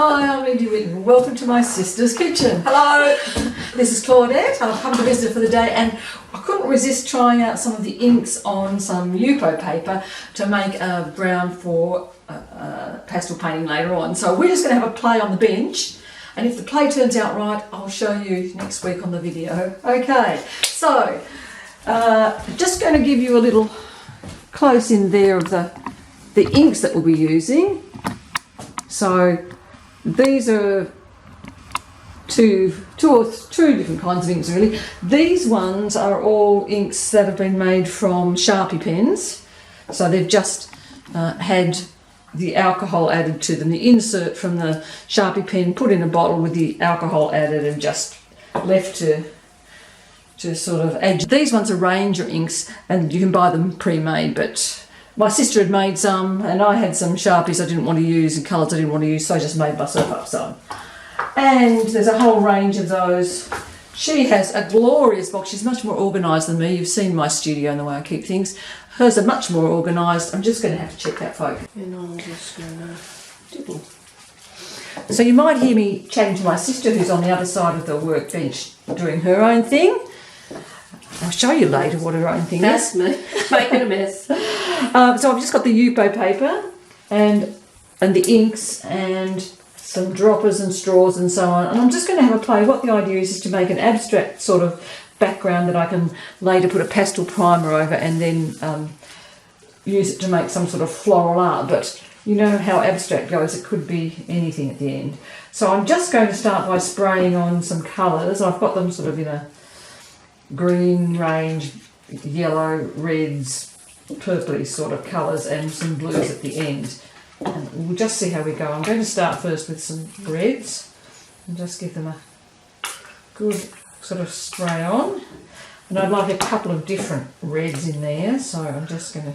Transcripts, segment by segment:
Hi, I'm Indy Whitten. Welcome to my sister's kitchen. Hello. This is Claudette. I've come to visit for the day and I couldn't resist trying out some of the inks on some Yupo paper to make a brown for pastel painting later on. So we're just going to have a play on the bench, and if the play turns out right, I'll show you next week on the video. Okay, so just going to give you a little close in there of the inks that we'll be using. So these are two different kinds of inks really. These ones are all inks that have been made from Sharpie pens. So they've just had the alcohol added to them, the insert from the Sharpie pen put in a bottle with the alcohol added and just left to sort of add. These ones are Ranger inks and you can buy them pre-made, but my sister had made some and I had some Sharpies I didn't want to use and colours I didn't want to use, so I just made myself up some. And there's a whole range of those. She has a glorious box. She's much more organised than me. You've seen my studio and the way I keep things. Hers are much more organised. I'm just going to have to check that focus. And I'm just going to dibble. So you might hear me chatting to my sister who's on the other side of the workbench doing her own thing. I'll show you later what her own thing That's is. me, making a mess. So I've just got the Yupo paper and the inks and some droppers and straws and so on. And I'm just going to have a play. What the idea is to make an abstract sort of background that I can later put a pastel primer over and then use it to make some sort of floral art. But you know how abstract goes, it could be anything at the end. So I'm just going to start by spraying on some colours. I've got them sort of in a green range, yellow, reds, purpley sort of colours and some blues at the end. And we'll just see how we go. I'm going to start first with some reds and just give them a good sort of spray on. And I'd like a couple of different reds in there, so I'm just going to...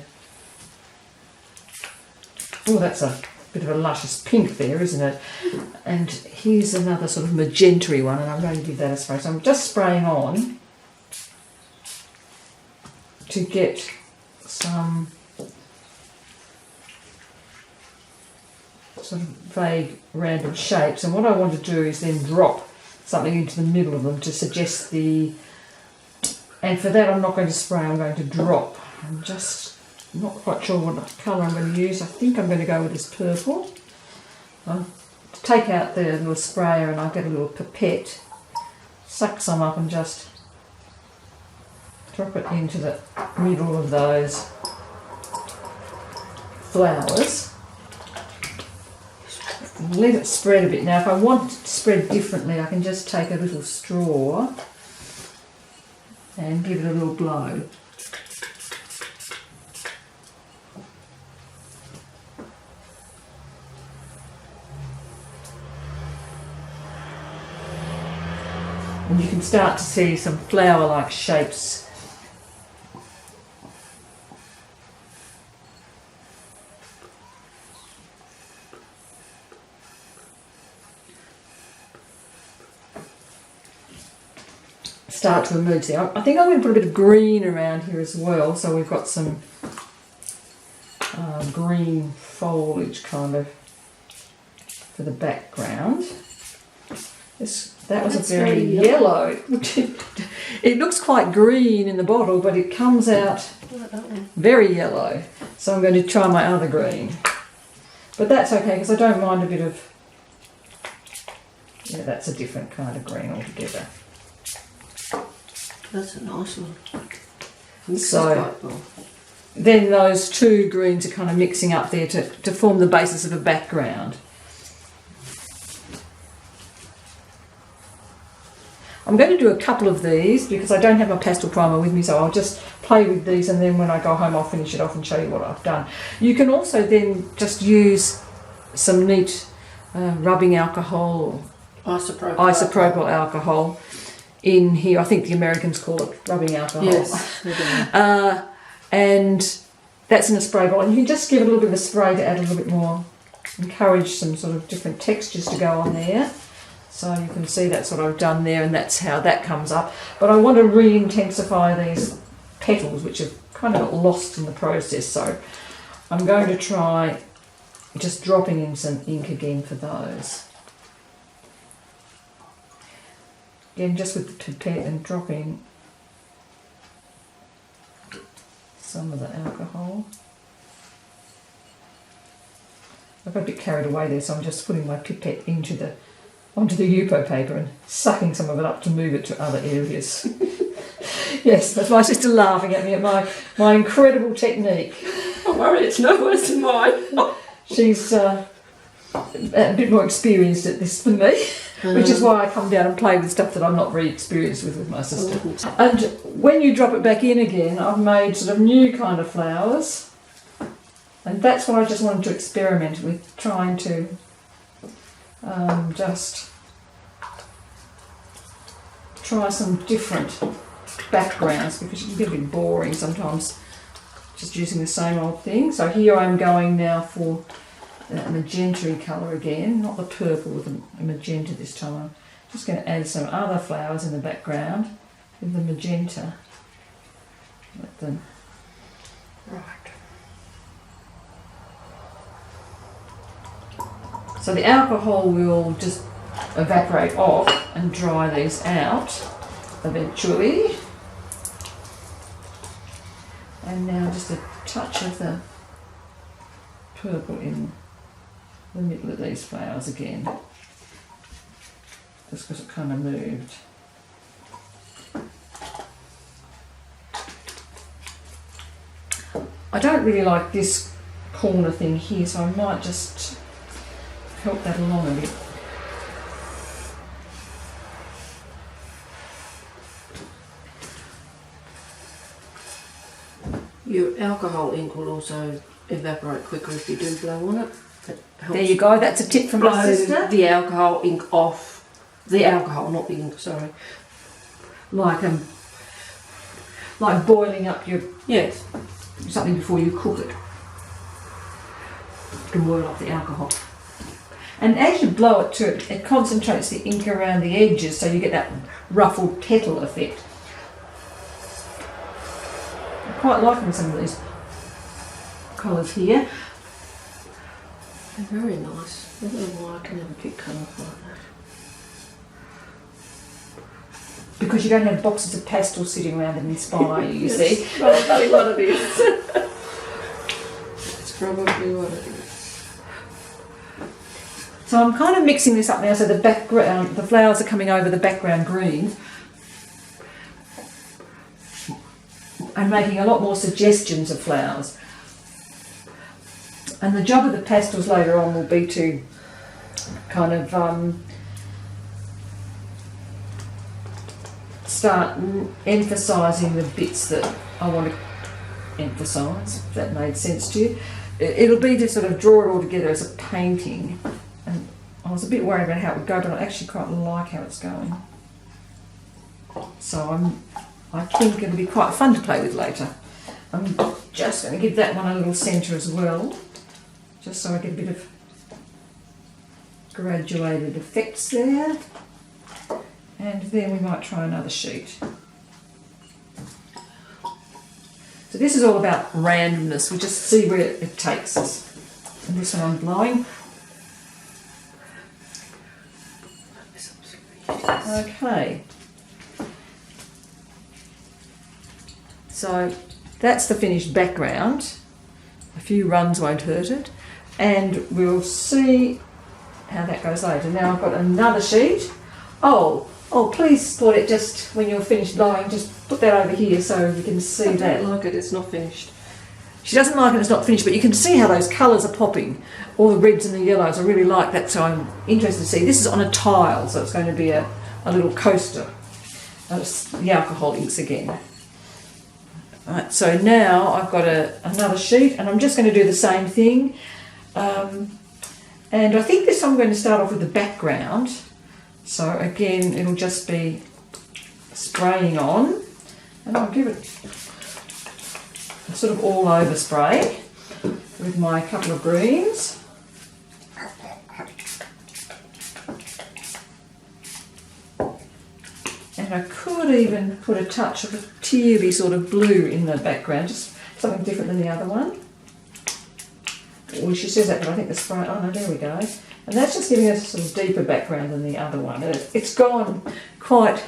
Oh, that's a bit of a luscious pink there, isn't it? And here's another sort of magenta-y one, and I'm going to give that a spray. So I'm just spraying on to get some sort of vague random shapes, and what I want to do is then drop something into the middle of them to suggest and for that I'm not going to spray, I'm going to drop. I'm just not quite sure what colour I'm going to use. I think I'm going to go with this purple. I'll take out the little sprayer and I'll get a little pipette, suck some up and just drop it into the middle of those flowers. Let it spread a bit. Now if I want it to spread differently, I can just take a little straw and give it a little blow. And you can start to see some flower-like shapes . Start to emerge there. I think I'm going to put a bit of green around here as well, so we've got some green foliage kind of for the background. That was a very yellow. It looks quite green in the bottle, but it comes out very yellow. So I'm going to try my other green. But that's okay because I don't mind a bit of... Yeah, that's a different kind of green altogether. That's a nice one. So then those two greens are kind of mixing up there to form the basis of a background. I'm going to do a couple of these because I don't have my pastel primer with me, so I'll just play with these and then when I go home I'll finish it off and show you what I've done. You can also then just use some neat rubbing alcohol, isopropyl alcohol in here. I think the Americans call it rubbing alcohol. Yes. And that's in a spray bottle. And you can just give it a little bit of a spray to add a little bit more, encourage some sort of different textures to go on there. So you can see that's what I've done there and that's how that comes up. But I want to re-intensify these petals which have kind of got lost in the process. So I'm going to try just dropping in some ink again for those. again just with the pipette and dropping some of the alcohol. I got a bit carried away there, so I'm just putting my pipette onto the Yupo paper and sucking some of it up to move it to other areas. Yes, that's my sister laughing at me at my incredible technique. Don't worry, it's no worse than mine. She's a bit more experienced at this than me, which is why I come down and play with stuff that I'm not very experienced with my sister. And when you drop it back in again, I've made sort of new kind of flowers, and that's what I just wanted to experiment with, trying to just try some different backgrounds, because you can get a bit boring sometimes just using the same old thing. So here I'm going now for that magenta colour again, not the purple, with a magenta this time. I'm just going to add some other flowers in the background with the magenta. Let them. Right. So the alcohol will just evaporate off and dry these out eventually. And now just a touch of the purple in the middle of these flowers again, just because it kind of moved. I don't really like this corner thing here, so I might just help that along a bit. Your alcohol ink will also evaporate quicker if you do blow on it. There you go, that's a tip from my sister. The alcohol ink off. The alcohol, not the ink, sorry. Like boiling up your something before you cook it. You can boil up the alcohol. And as you blow it too, it concentrates the ink around the edges, so you get that ruffled petal effect. I'm quite liking some of these colours here. They're very nice. I don't know why I can never pick colours like that. Because you don't have boxes of pastels sitting around that inspire you, you see. That's probably what it is. It's probably what it is. So I'm kind of mixing this up now, so the background, the flowers are coming over the background green, and making a lot more suggestions of flowers. And the job of the pastels later on will be to kind of start emphasising the bits that I want to emphasise, if that made sense to you. It'll be to sort of draw it all together as a painting. And I was a bit worried about how it would go, but I actually quite like how it's going. So I think it'll be quite fun to play with later. I'm just going to give that one a little centre as well, just so I get a bit of graduated effects there. And then we might try another sheet. So this is all about randomness. We just see where it takes us. And this one I'm blowing. Okay. So that's the finished background. A few runs won't hurt it. And we'll see how that goes later. Now I've got another sheet. Oh, please put it just when you're finished blowing, just put that over here so we can see that. I don't like it, it's not finished. She doesn't like it, it's not finished, but you can see how those colours are popping. All the reds and the yellows, I really like that, so I'm interested to see. This is on a tile, so it's going to be a little coaster. That's the alcohol inks again. Right, so now I've got another sheet, and I'm just going to do the same thing. And I think this time I'm going to start off with the background. So again, it'll just be spraying on, and I'll give it a sort of all over spray with my couple of greens. And I could even put a touch of a teary sort of blue in the background, just something different than the other one. Well, she says that, but I think the spray, oh no, there we go. And that's just giving us a sort of deeper background than the other one. And it's gone quite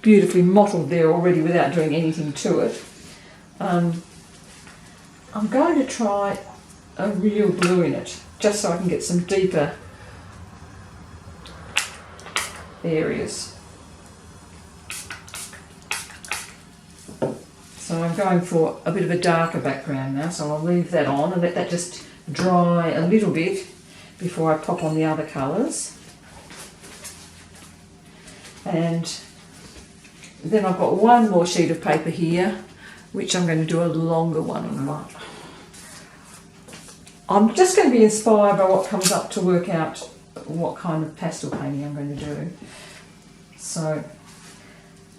beautifully mottled there already without doing anything to it. I'm going to try a real blue in it, just so I can get some deeper areas. So I'm going for a bit of a darker background now, so I'll leave that on and let that just dry a little bit before I pop on the other colours. And then I've got one more sheet of paper here, which I'm going to do a longer one on. I'm just going to be inspired by what comes up to work out what kind of pastel painting I'm going to do. So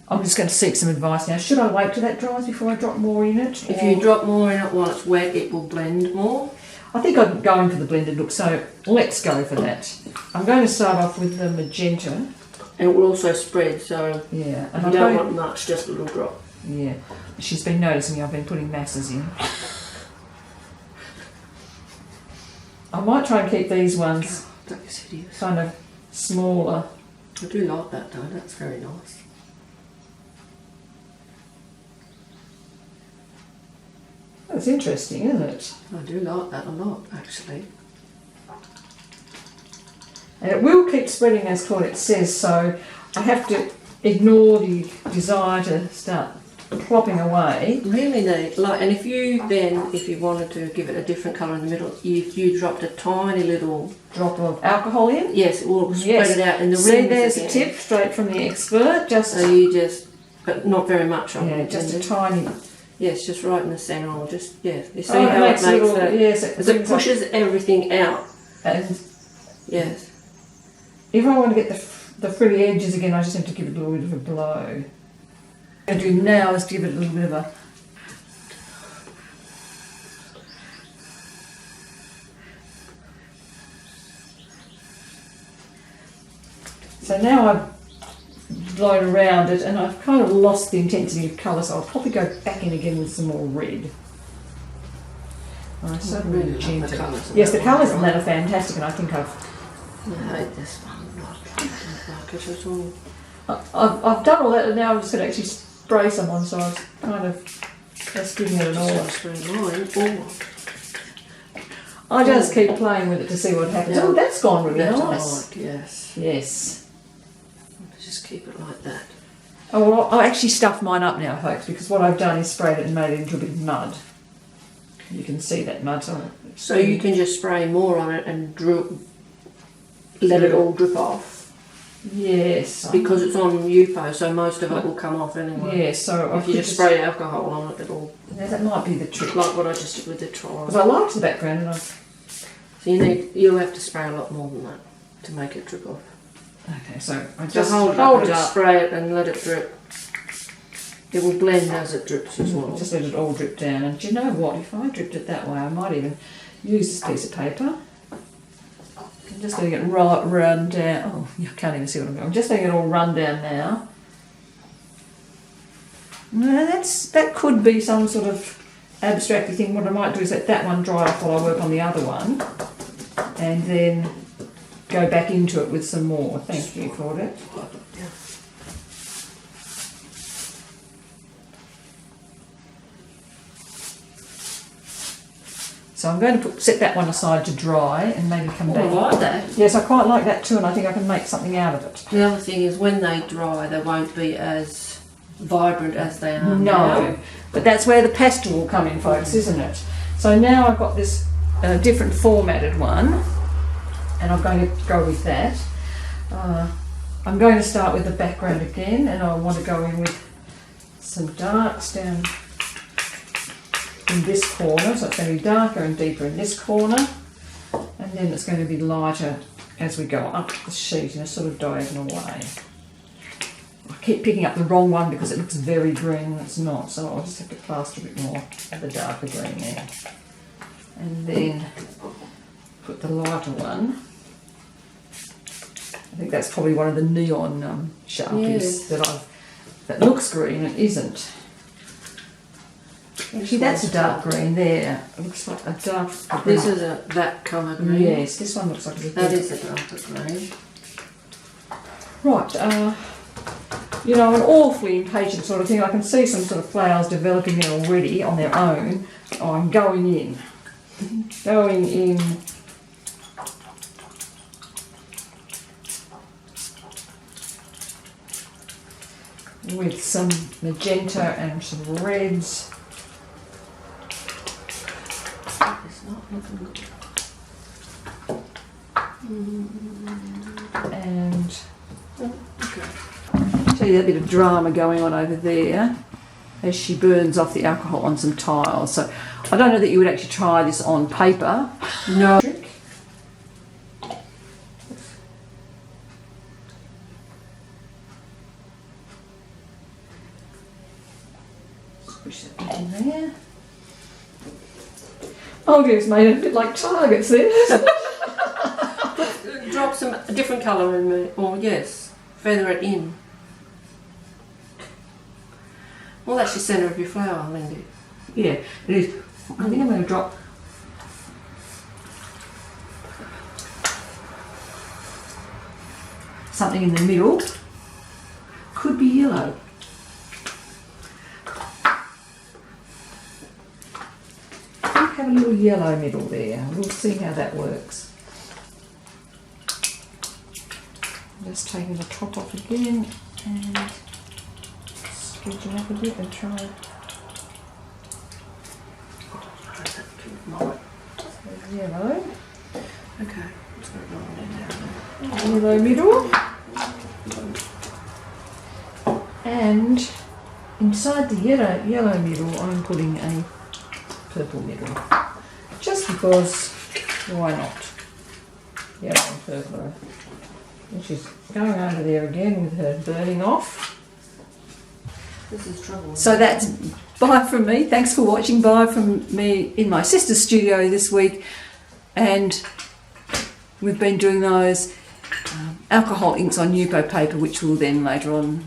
I'm just going to seek some advice now. Should I wait till that dries before I drop more in it? If you drop more in it while it's wet, it will blend more. I think I'm going for the blended look, so let's go for that. I'm going to start off with the magenta. And it will also spread, so yeah, and you don't want much, just a little drop. Yeah, she's been noticing I've been putting masses in. I might try and keep these ones That is hideous. kind of smaller. I do like that though, that's very nice. That's interesting, isn't it? I do like that a lot, actually. And it will keep spreading as Claudette says, so I have to ignore the desire to start plopping away. Really neat. Like, and if you wanted to give it a different colour in the middle, if you dropped a tiny little Drop of alcohol in. yes, it will spread it out in the rings. See, there's again. a tip straight from the expert. Just So you just, but not very much on yeah, it. just a tiny. Yes, just right in the centre, or just you see Oh, how it makes little, that. yes, As it pushes everything out. And Yes. if I want to get the frilly edges again, I just have to give it a little bit of a blow. What I'm going to do now is give it a little bit of a so now I've blown around it and I've kind of lost the intensity of colour, so I'll probably go back in again with some more red. So really like magenta. the colours. Yes, the colours in that are fantastic, and I think I hate this one. I don't like it at all. I've done all that, and now I'm just going to actually spray someone, so I've kind of just giving it an all. I just keep playing with it to see what happens. Yeah. Oh, that's gone really That's nice. like, yes. Yes. Just keep it like that. Oh, well, I'll actually stuff mine up now, folks, because what I've done is sprayed it and made it into a bit of mud. You can see that mud. So you can just spray more on it and let it all drip off. Yes. Because it's on Yupo, so most of it will come off anyway. Yes, so if you just spray alcohol on it, it'll... Yeah, that might be the trick. Like what I just did with the trial. Because I liked the background and So you'll have to spray a lot more than that to make it drip off. Okay, so I Just just hold it up, spray it and let it drip. It will blend as it drips as well. Just let it all drip down. And do you know what? If I dripped it that way, I might even use this piece of paper. I'm just letting it run down. Oh, you can't even see what I'm doing. I'm just letting it all run down now. No, that could be some sort of abstracty thing. What I might do is let that one dry off while I work on the other one, and then go back into it with some more. Thank you, Claudette. So I'm going to set that one aside to dry and maybe come back. I like that. Yes, I quite like that too, and I think I can make something out of it. The other thing is when they dry, they won't be as vibrant as they are No, now. but that's where the pastel will come in, folks, isn't it? So now I've got this different formatted one, and I'm going to go with that. I'm going to start with the background again, and I want to go in with some darks down in this corner, so it's going to be darker and deeper in this corner, and then it's going to be lighter as we go up the sheet in a sort of diagonal way. I keep picking up the wrong one because it looks very green and it's not, so I'll just have to plaster a bit more of the darker green there. And then put the lighter one. I think that's probably one of the neon Sharpies that looks green and isn't. See, that's a dark green there. It looks like a dark green. This is that colour green. Yes, this one looks like a That is a darker green. Right, you know, I'm an awfully impatient sort of thing. I can see some sort of flowers developing there already on their own. Oh, I'm going in. Going in. With some magenta and some reds. It's not looking good. And Okay. show you a bit of drama going on over there as she burns off the alcohol on some tiles. So I don't know that you would actually try this on paper. No. Push that bit in there. Oh dear, it's made it a bit like targets there. Drop some a different colour in there, or yes, feather it in. Well, that's the centre of your flower, Lindy. Yeah, it is. I think I'm going to drop something in the middle. Could be yellow. Have a little yellow middle there. We'll see how that works. Just taking the top off again and sketching up a bit and try yellow. Okay, let's go roll it down. Yellow middle. And inside the yellow middle I'm putting a purple middle. Just because, why not? Yellow and purple. And she's going over there again with her burning off. This is trouble. So that's bye from me. Thanks for watching. Bye from me in my sister's studio this week. And we've been doing those alcohol inks on Yupo paper, which we'll then later on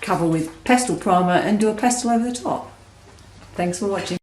cover with pastel primer and do a pastel over the top. Thanks for watching.